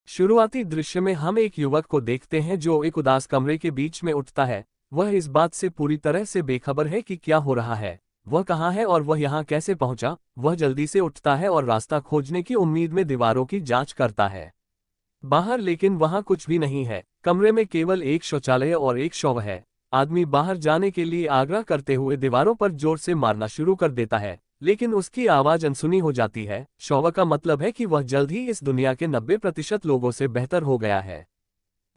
शुरुआती दृश्य में हम एक युवक को देखते हैं जो एक उदास कमरे के बीच में उठता है। वह इस बात से पूरी तरह से बेखबर है कि क्या हो रहा है, वह कहाँ है और वह यहाँ कैसे पहुंचा। वह जल्दी से उठता है और रास्ता खोजने की उम्मीद में दीवारों की जांच करता है। बाहर लेकिन वहां कुछ भी नहीं है। कमरे में केवल एक शौचालय और एक शव है। आदमी बाहर जाने के लिए आग्रह करते हुए दीवारों पर जोर से मारना शुरू कर देता है, लेकिन उसकी आवाज अनसुनी हो जाती है। शव का मतलब है कि वह जल्द ही इस दुनिया के 90% लोगों से बेहतर हो गया है।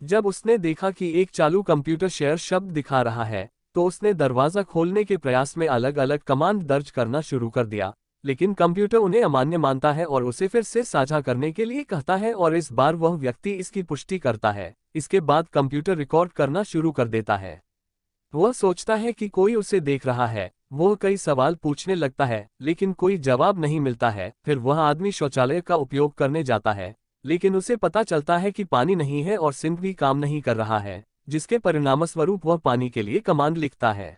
जब उसने देखा कि एक चालू कंप्यूटर शेयर शब्द दिखा रहा है, तो उसने दरवाजा खोलने के प्रयास में अलग अलग कमांड दर्ज करना शुरू कर दिया, लेकिन कंप्यूटर उन्हें अमान्य मानता है और उसे फिर से साझा करने के लिए कहता है और इस बार वह व्यक्ति इसकी पुष्टि करता है। इसके बाद कंप्यूटर रिकॉर्ड करना शुरू कर देता है। वह सोचता है कि कोई उसे देख रहा है। वह कई सवाल पूछने लगता है, लेकिन कोई जवाब नहीं मिलता है। फिर वह आदमी शौचालय का उपयोग करने जाता है, लेकिन उसे पता चलता है कि पानी नहीं है और सिंक भी काम नहीं कर रहा है, जिसके परिणामस्वरूप वह पानी के लिए कमांड लिखता है।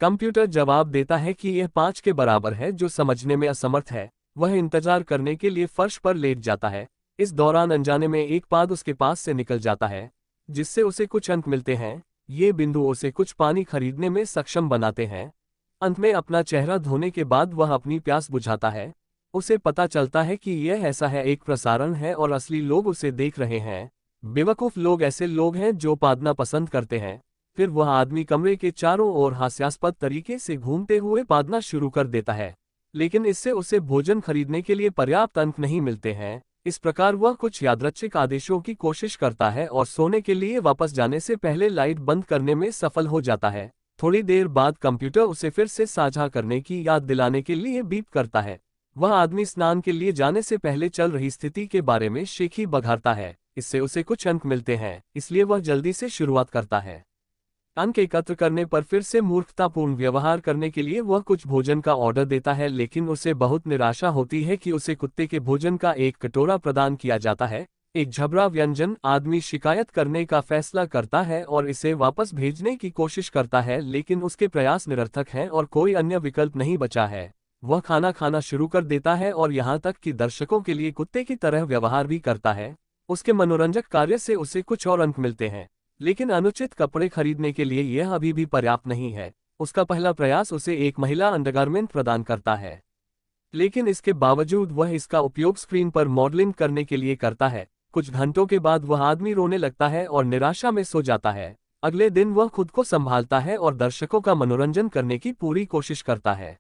कंप्यूटर जवाब देता है कि यह 5 के बराबर है, जो समझने में असमर्थ है। वह इंतजार करने के लिए फर्श पर लेट जाता है। इस दौरान अनजाने में एक पाद उसके पास से निकल जाता है, जिससे उसे कुछ अंक मिलते हैं। ये बिंदु उसे कुछ पानी खरीदने में सक्षम बनाते हैं। अंत में अपना चेहरा धोने के बाद वह अपनी प्यास बुझाता है। उसे पता चलता है कि यह ऐसा है एक प्रसारण है और असली लोग उसे देख रहे हैं। बेवकूफ लोग ऐसे लोग हैं जो पादना पसंद करते हैं। फिर वह आदमी कमरे के चारों ओर हास्यास्पद तरीके से घूमते हुए पादना शुरू कर देता है, लेकिन इससे उसे भोजन खरीदने के लिए पर्याप्त अंक नहीं मिलते हैं। इस प्रकार वह कुछ यादृच्छिक आदेशों की कोशिश करता है और सोने के लिए वापस जाने से पहले लाइट बंद करने में सफल हो जाता है। थोड़ी देर बाद कंप्यूटर उसे फिर से साझा करने की याद दिलाने के लिए बीप करता है। वह आदमी स्नान के लिए जाने से पहले चल रही स्थिति के बारे में शेखी बघारता है। इससे उसे कुछ अंक मिलते हैं, इसलिए वह जल्दी से शुरुआत करता है। अंक एकत्र करने पर फिर से मूर्खतापूर्ण व्यवहार करने के लिए वह कुछ भोजन का ऑर्डर देता है, लेकिन उसे बहुत निराशा होती है कि उसे कुत्ते के भोजन का एक कटोरा प्रदान किया जाता है। एक झबरा व्यंजन। आदमी शिकायत करने का फैसला करता है और इसे वापस भेजने की कोशिश करता है, लेकिन उसके प्रयास निरर्थक हैं और कोई अन्य विकल्प नहीं बचा है। वह खाना खाना शुरू कर देता है और यहाँ तक कि दर्शकों के लिए कुत्ते की तरह व्यवहार भी करता है। उसके मनोरंजक कार्य से उसे कुछ और अंक मिलते हैं, लेकिन अनुचित कपड़े खरीदने के लिए यह अभी भी पर्याप्त नहीं है। उसका पहला प्रयास उसे एक महिला अंडरगारमेंट प्रदान करता है, लेकिन इसके बावजूद वह इसका उपयोग स्क्रीन पर मॉडलिंग करने के लिए करता है। कुछ घंटों के बाद वह आदमी रोने लगता है और निराशा में सो जाता है। अगले दिन वह खुद को संभालता है और दर्शकों का मनोरंजन करने की पूरी कोशिश करता है।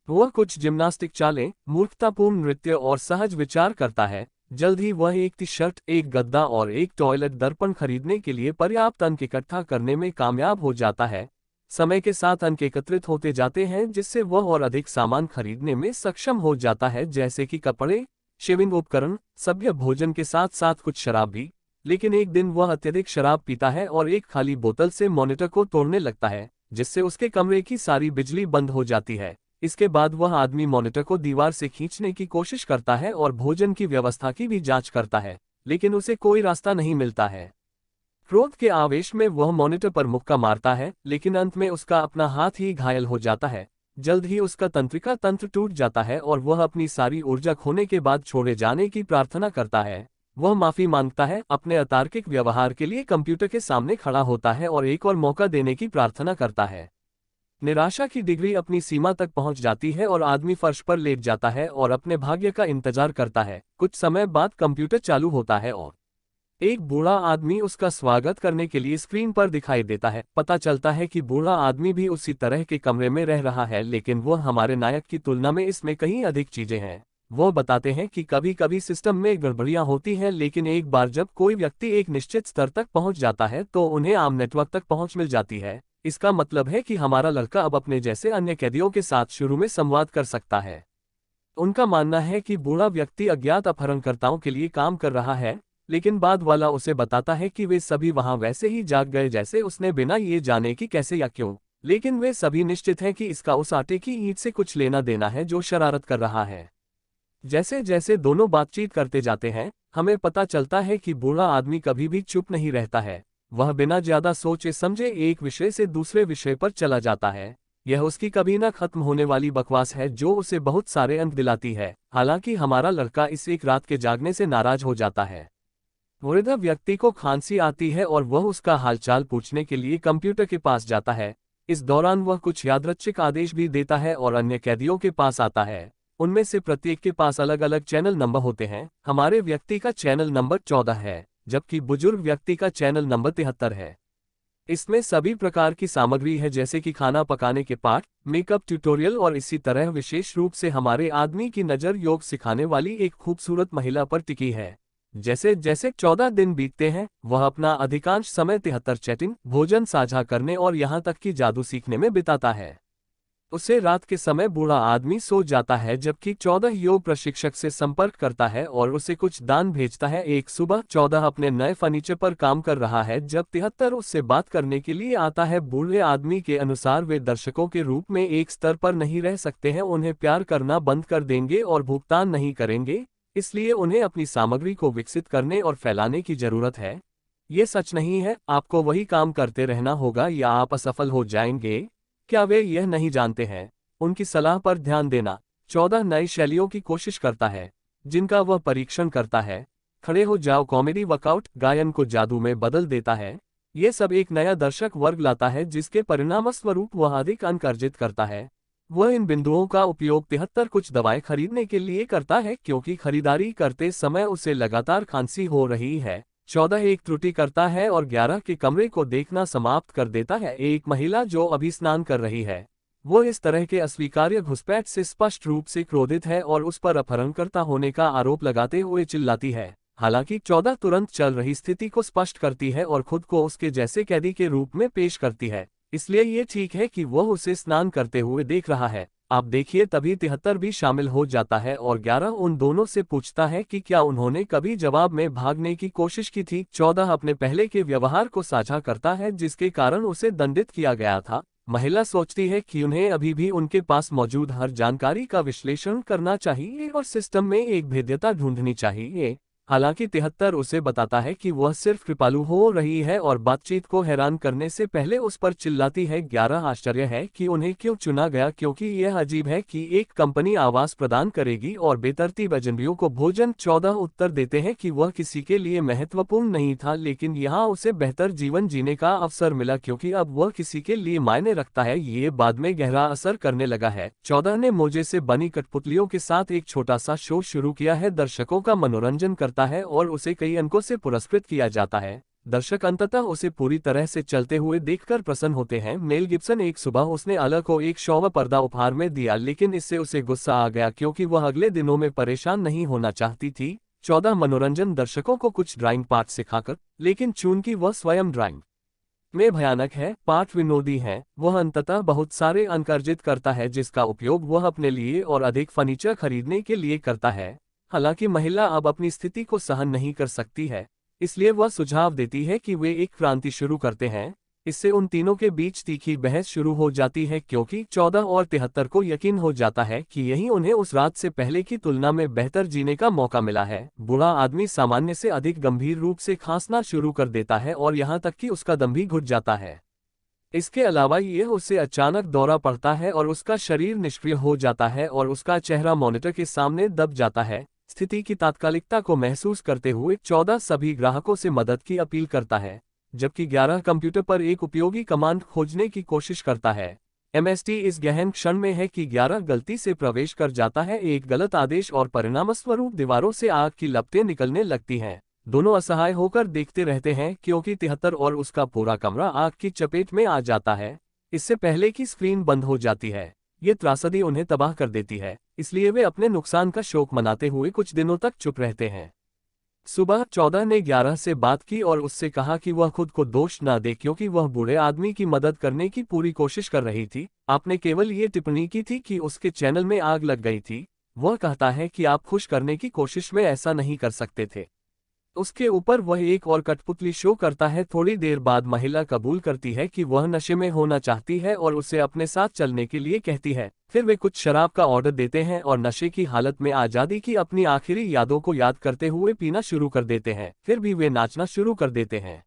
वह कुछ जिम्नास्टिक चालें, मूर्खतापूर्ण नृत्य और सहज विचार करता है। जल्द ही वह एक टी शर्ट, एक गद्दा और एक टॉयलेट दर्पण खरीदने के लिए पर्याप्त अंक इकट्ठा करने में कामयाब हो जाता है। समय के साथ अंक एकत्रित होते जाते हैं, जिससे वह और अधिक सामान खरीदने में सक्षम हो जाता है, जैसे कि कपड़े, शेविंग उपकरण, सभ्य भोजन के साथ साथ कुछ शराब भी। लेकिन एक दिन वह अत्यधिक शराब पीता है और एक खाली बोतल से मॉनिटर को तोड़ने लगता है, जिससे उसके कमरे की सारी बिजली बंद हो जाती है। इसके बाद वह आदमी मॉनिटर को दीवार से खींचने की कोशिश करता है और भोजन की व्यवस्था की भी जांच करता है, लेकिन उसे कोई रास्ता नहीं मिलता है। क्रोध के आवेश में वह मॉनिटर पर मुक्का मारता है, लेकिन अंत में उसका अपना हाथ ही घायल हो जाता है। जल्द ही उसका तंत्रिका तंत्र टूट जाता है और वह अपनी सारी ऊर्जा खोने के बाद छोड़े जाने की प्रार्थना करता है। वह माफी मांगता है, अपने अतार्किक व्यवहार के लिए कंप्यूटर के सामने खड़ा होता है और एक और मौका देने की प्रार्थना करता है। निराशा की डिग्री अपनी सीमा तक पहुंच जाती है और आदमी फर्श पर लेट जाता है और अपने भाग्य का इंतजार करता है। कुछ समय बाद कंप्यूटर चालू होता है और एक बूढ़ा आदमी उसका स्वागत करने के लिए स्क्रीन पर दिखाई देता है। पता चलता है कि बूढ़ा आदमी भी उसी तरह के कमरे में रह रहा है, लेकिन वह हमारे नायक की तुलना में इसमें कहीं अधिक चीजें हैं। वो बताते हैं कि कभी कभी सिस्टम में गड़बड़ियां होती हैं, लेकिन एक बार जब कोई व्यक्ति एक निश्चित स्तर तक पहुंच जाता है तो उन्हें आम नेटवर्क तक पहुंच मिल जाती है। इसका मतलब है कि हमारा लड़का अब अपने जैसे अन्य कैदियों के साथ शुरू में संवाद कर सकता है। उनका मानना है कि बूढ़ा व्यक्ति अज्ञात अपहरणकर्ताओं के लिए काम कर रहा है, लेकिन बाद वाला उसे बताता है कि वे सभी वहां वैसे ही जाग गए जैसे उसने, बिना ये जाने कि कैसे या क्यों। लेकिन वे सभी निश्चित हैं कि इसका उस आटे की ईंट से कुछ लेना देना है जो शरारत कर रहा है। जैसे जैसे दोनों बातचीत करते जाते हैं, हमें पता चलता है कि बूढ़ा आदमी कभी भी चुप नहीं रहता है। वह बिना ज्यादा सोचे समझे एक विषय से दूसरे विषय पर चला जाता है। यह उसकी कभी न खत्म होने वाली बकवास है जो उसे बहुत सारे अंक दिलाती है। हालांकि हमारा लड़का इस एक रात के जागने से नाराज हो जाता है। वृद्ध व्यक्ति को खांसी आती है और वह उसका हालचाल पूछने के लिए कंप्यूटर के पास जाता है। इस दौरान वह कुछ यादृच्छिक आदेश भी देता है और अन्य कैदियों के पास आता है। उनमें से प्रत्येक के पास अलग अलग चैनल नंबर होते हैं। हमारे व्यक्ति का चैनल नंबर 14 है, जबकि बुजुर्ग व्यक्ति का चैनल नंबर 73 है। इसमें सभी प्रकार की सामग्री है, जैसे कि खाना पकाने के पाठ, मेकअप ट्यूटोरियल और इसी तरह विशेष रूप से हमारे आदमी की नज़र योग सिखाने वाली एक खूबसूरत महिला पर टिकी है। जैसे जैसे 14 दिन बीतते हैं, वह अपना अधिकांश समय 73 चैटिंग, भोजन साझा करने और यहाँ तक कि जादू सीखने में बिताता है। उसे रात के समय बूढ़ा आदमी सो जाता है, जबकि 14 योग प्रशिक्षक से संपर्क करता है और उसे कुछ दान भेजता है। एक सुबह 14 अपने नए फर्नीचर पर काम कर रहा है जब 73 उससे बात करने के लिए आता है। बूढ़े आदमी के अनुसार वे दर्शकों के रूप में एक स्तर पर नहीं रह सकते हैं, उन्हें प्यार करना बंद कर देंगे और भुगतान नहीं करेंगे, इसलिए उन्हें अपनी सामग्री को विकसित करने और फैलाने की जरूरत है। ये सच नहीं है, आपको वही काम करते रहना होगा या आप असफल हो जाएंगे। क्या वे यह नहीं जानते हैं? उनकी सलाह पर ध्यान देना। 14 नई शैलियों की कोशिश करता है, जिनका वह परीक्षण करता है। खड़े हो जाओ कॉमेडी वर्कआउट, गायन को जादू में बदल देता है। ये सब एक नया दर्शक वर्ग लाता है, जिसके परिणामस्वरूप वह अधिक अंक अर्जित करता है। वह इन बिंदुओं का उपयोग 73 कुछ दवाएं खरीदने के लिए करता है, क्योंकि खरीदारी करते समय उसे लगातार खांसी हो रही है। 14 एक त्रुटि करता है और 11 के कमरे को देखना समाप्त कर देता है। एक महिला जो अभी स्नान कर रही है, वो इस तरह के अस्वीकार्य घुसपैठ से स्पष्ट रूप से क्रोधित है और उस पर अपहरणकर्ता होने का आरोप लगाते हुए चिल्लाती है। हालांकि 14 तुरंत चल रही स्थिति को स्पष्ट करती है और खुद को उसके जैसे कैदी के रूप में पेश करती है, इसलिए ये ठीक है कि वह उसे स्नान करते हुए देख रहा है। आप देखिए, तभी 73 भी शामिल हो जाता है और 11 उन दोनों से पूछता है कि क्या उन्होंने कभी जवाब में भागने की कोशिश की थी। 14 अपने पहले के व्यवहार को साझा करता है, जिसके कारण उसे दंडित किया गया था। महिला सोचती है कि उन्हें अभी भी उनके पास मौजूद हर जानकारी का विश्लेषण करना चाहिए और सिस्टम में एक भेद्यता ढूंढनी चाहिए। हालांकि 73 उसे बताता है कि वह सिर्फ कृपालु हो रही है और बातचीत को हैरान करने से पहले उस पर चिल्लाती है। 11 आश्चर्य है कि उन्हें क्यों चुना गया, क्योंकि यह अजीब है कि एक कंपनी आवास प्रदान करेगी और बेतरतीब अजनबियों को भोजन। 14 उत्तर देते हैं कि वह किसी के लिए महत्वपूर्ण नहीं था, लेकिन यहाँ उसे बेहतर जीवन जीने का अवसर मिला क्योंकि अब वह किसी के लिए मायने रखता है। ये बाद में गहरा असर करने लगा है। 14 ने मोजे से बनी कठपुतलियों के साथ एक छोटा सा शो शुरू किया है, दर्शकों का मनोरंजन करता है और उसे कई अंकों से पुरस्कृत किया जाता है। दर्शक अंततः उसे पूरी तरह से चलते हुए देखकर प्रसन्न होते हैं। मेल गिब्सन एक सुबह उसने अलग को एक शौव पर्दा उपहार में दिया, लेकिन इससे उसे गुस्सा आ गया क्योंकि वह अगले दिनों में परेशान नहीं होना चाहती थी। 14 मनोरंजन दर्शकों को कुछ ड्राइंग पाठ सिखाकर, लेकिन चूंकि वह स्वयं ड्राइंग में भयानक है, पाठ विनोदी है, वह अंततः बहुत सारे अंक अर्जित करता है, जिसका उपयोग वह अपने लिए और अधिक फर्नीचर खरीदने के लिए करता है। हालांकि महिला अब अपनी स्थिति को सहन नहीं कर सकती है, इसलिए वह सुझाव देती है कि वे एक क्रांति शुरू करते हैं। इससे उन तीनों के बीच तीखी बहस शुरू हो जाती है, क्योंकि 14 और 73 को यकीन हो जाता है कि यही उन्हें उस रात से पहले की तुलना में बेहतर जीने का मौका मिला है। बूढ़ा आदमी सामान्य से अधिक गंभीर रूप से खांसना शुरू कर देता है और यहाँ तक कि उसका दम भी घुट जाता है। इसके अलावा यह उसे अचानक दौरा पड़ता है और उसका शरीर निष्क्रिय हो जाता है और उसका चेहरा मॉनिटर के सामने दब जाता है। स्थिति की तात्कालिकता को महसूस करते हुए 14 सभी ग्राहकों से मदद की अपील करता है, जबकि 11 कंप्यूटर पर एक उपयोगी कमांड खोजने की कोशिश करता है। एमएसटी इस गहन क्षण में है कि 11 गलती से प्रवेश कर जाता है एक गलत आदेश और परिणामस्वरूप दीवारों से आग की लपटें निकलने लगती हैं। दोनों असहाय होकर देखते रहते हैं क्योंकि 73 और उसका पूरा कमरा आग की चपेट में आ जाता है। इससे पहले कि स्क्रीन बंद हो जाती है, ये त्रासदी उन्हें तबाह कर देती है, इसलिए वे अपने नुकसान का शोक मनाते हुए कुछ दिनों तक चुप रहते हैं। सुबह 14 ने 11 से बात की और उससे कहा कि वह खुद को दोष न दे, क्योंकि वह बूढ़े आदमी की मदद करने की पूरी कोशिश कर रही थी। आपने केवल ये टिप्पणी की थी कि उसके चैनल में आग लग गई थी। वह कहता है कि आप खुश करने की कोशिश में ऐसा नहीं कर सकते थे। उसके ऊपर वह एक और कठपुतली शो करता है। थोड़ी देर बाद महिला कबूल करती है कि वह नशे में होना चाहती है और उसे अपने साथ चलने के लिए कहती है। फिर वे कुछ शराब का ऑर्डर देते हैं और नशे की हालत में आज़ादी की अपनी आखिरी यादों को याद करते हुए पीना शुरू कर देते हैं। फिर भी वे नाचना शुरू कर देते हैं,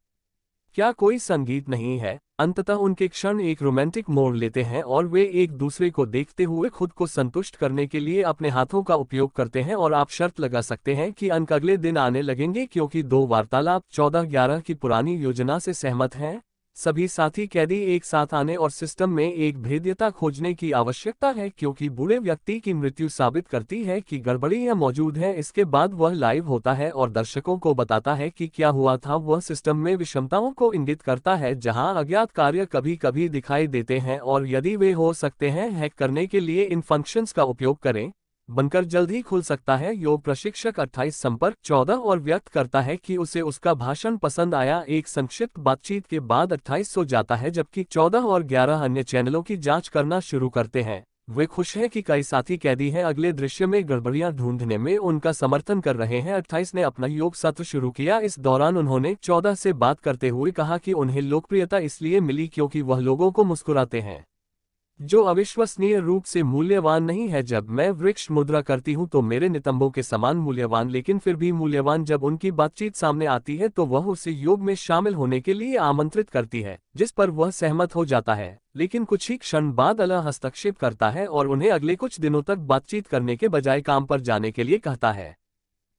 क्या कोई संगीत नहीं है? अंततः उनके क्षण एक रोमांटिक मोड़ लेते हैं और वे एक दूसरे को देखते हुए खुद को संतुष्ट करने के लिए अपने हाथों का उपयोग करते हैं और आप शर्त लगा सकते हैं कि अंक अगले दिन आने लगेंगे क्योंकि दो वार्तालाप 14/11 की पुरानी योजना से सहमत हैं। सभी साथी कैदी एक साथ आने और सिस्टम में एक भेद्यता खोजने की आवश्यकता है क्योंकि बूढ़े व्यक्ति की मृत्यु साबित करती है कि गड़बड़ी यहाँ मौजूद है। इसके बाद वह लाइव होता है और दर्शकों को बताता है कि क्या हुआ था। वह सिस्टम में विषमताओं को इंगित करता है जहां अज्ञात कार्य कभी कभी दिखाई देते हैं और यदि वे हो सकते हैं हैक करने के लिए इन फंक्शंस का उपयोग करें। बनकर जल्द ही खुल सकता है। योग प्रशिक्षक 28 संपर्क 14 और व्यक्त करता है कि उसे उसका भाषण पसंद आया। एक संक्षिप्त बातचीत के बाद 28 सो जाता है जबकि 14 और 11 अन्य चैनलों की जांच करना शुरू करते हैं। वे खुश हैं कि कई साथी कैदी हैं अगले दृश्य में गड़बड़ियां ढूंढने में उनका समर्थन कर रहे हैं। 28 ने अपना योग सत्र शुरू किया। इस दौरान उन्होंने 14 से बात करते हुए कहा कि उन्हें लोकप्रियता इसलिए मिली क्योंकि वह लोगों को मुस्कुराते हैं, जो अविश्वसनीय रूप से मूल्यवान नहीं है। जब मैं वृक्ष मुद्रा करती हूं तो मेरे नितंबों के समान मूल्यवान, लेकिन फिर भी मूल्यवान। जब उनकी बातचीत सामने आती है तो वह उसे योग में शामिल होने के लिए आमंत्रित करती है, जिस पर वह सहमत हो जाता है, लेकिन कुछ ही क्षण बाद अला हस्तक्षेप करता है और उन्हें अगले कुछ दिनों तक बातचीत करने के बजाय काम पर जाने के लिए कहता है।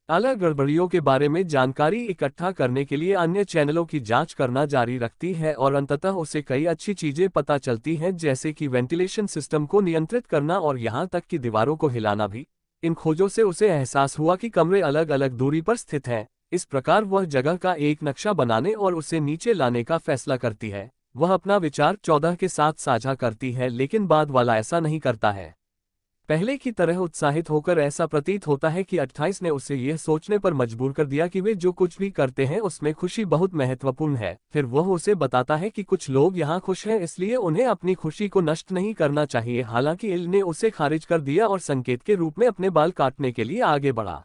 आला गड़बड़ियों के बारे में जानकारी इकट्ठा करने के लिए अन्य चैनलों की जांच करना जारी रखती है और अंततः उसे कई अच्छी चीजें पता चलती हैं, जैसे कि वेंटिलेशन सिस्टम को नियंत्रित करना और यहां तक कि दीवारों को हिलाना भी। इन खोजों से उसे एहसास हुआ कि कमरे अलग अलग दूरी पर स्थित हैं। इस प्रकार वह जगह का एक नक्शा बनाने और उसे नीचे लाने का फैसला करती है। वह अपना विचार 14 के साथ साझा करती है, लेकिन बाद वाला ऐसा नहीं करता है। पहले की तरह उत्साहित होकर ऐसा प्रतीत होता है कि 28 ने उसे यह सोचने पर मजबूर कर दिया कि वे जो कुछ भी करते हैं उसमें खुशी बहुत महत्वपूर्ण है। फिर वह उसे बताता है कि कुछ लोग यहाँ खुश हैं, इसलिए उन्हें अपनी खुशी को नष्ट नहीं करना चाहिए। हालांकि इल ने उसे खारिज कर दिया और संकेत के रूप में अपने बाल काटने के लिए आगे बढ़ा।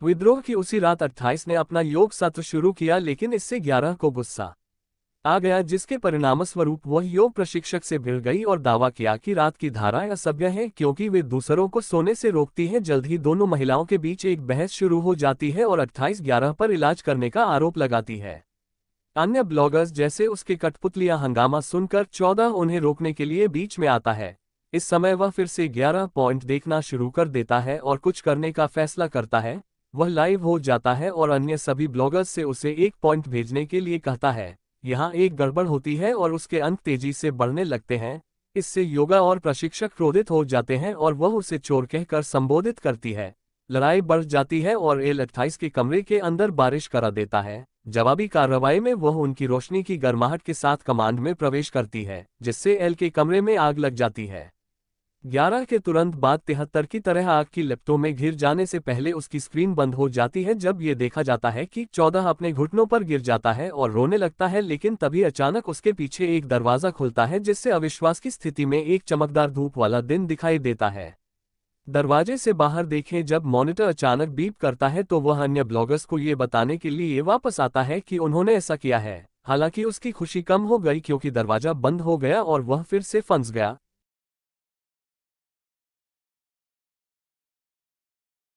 विद्रोह की उसी रात 28 ने अपना योग सत्र शुरू किया, लेकिन इससे 11 को गुस्सा आ गया, जिसके परिणामस्वरूप वह योग प्रशिक्षक से भिड़ गई और दावा किया कि रात की धाराएं असभ्य हैं क्योंकि वे दूसरों को सोने से रोकती हैं। जल्द ही दोनों महिलाओं के बीच एक बहस शुरू हो जाती है और 28 11 पर इलाज करने का आरोप लगाती है। अन्य ब्लॉगर्स जैसे उसके कठपुतलियां हंगामा सुनकर 14 उन्हें रोकने के लिए बीच में आता है। इस समय वह फिर से 11 पॉइंट देखना शुरू कर देता है और कुछ करने का फैसला करता है। वह लाइव हो जाता है और अन्य सभी ब्लॉगर्स से उसे एक पॉइंट भेजने के लिए कहता है। यहाँ एक गड़बड़ होती है और उसके अंक तेजी से बढ़ने लगते हैं। इससे योगा और प्रशिक्षक क्रोधित हो जाते हैं और वह उसे चोर कहकर संबोधित करती है। लड़ाई बढ़ जाती है और एल 28 के कमरे के अंदर बारिश करा देता है। जवाबी कार्रवाई में वह उनकी रोशनी की गर्माहट के साथ कमांड में प्रवेश करती है, जिससे एल के कमरे में आग लग जाती है। 11 के तुरंत बाद 73 की तरह आग की लपटों में घिर जाने से पहले उसकी स्क्रीन बंद हो जाती है जब ये देखा जाता है कि 14 अपने घुटनों पर गिर जाता है और रोने लगता है। लेकिन तभी अचानक उसके पीछे एक दरवाजा खुलता है, जिससे अविश्वास की स्थिति में एक चमकदार धूप वाला दिन दिखाई देता है। दरवाजे से बाहर देखें, जब मॉनिटर अचानक बीप करता है तो वह अन्य ब्लॉगर्स को ये बताने के लिए वापस आता है कि उन्होंने ऐसा किया है। हालांकि उसकी खुशी कम हो गई क्योंकि दरवाजा बंद हो गया और वह फिर से फंस गया।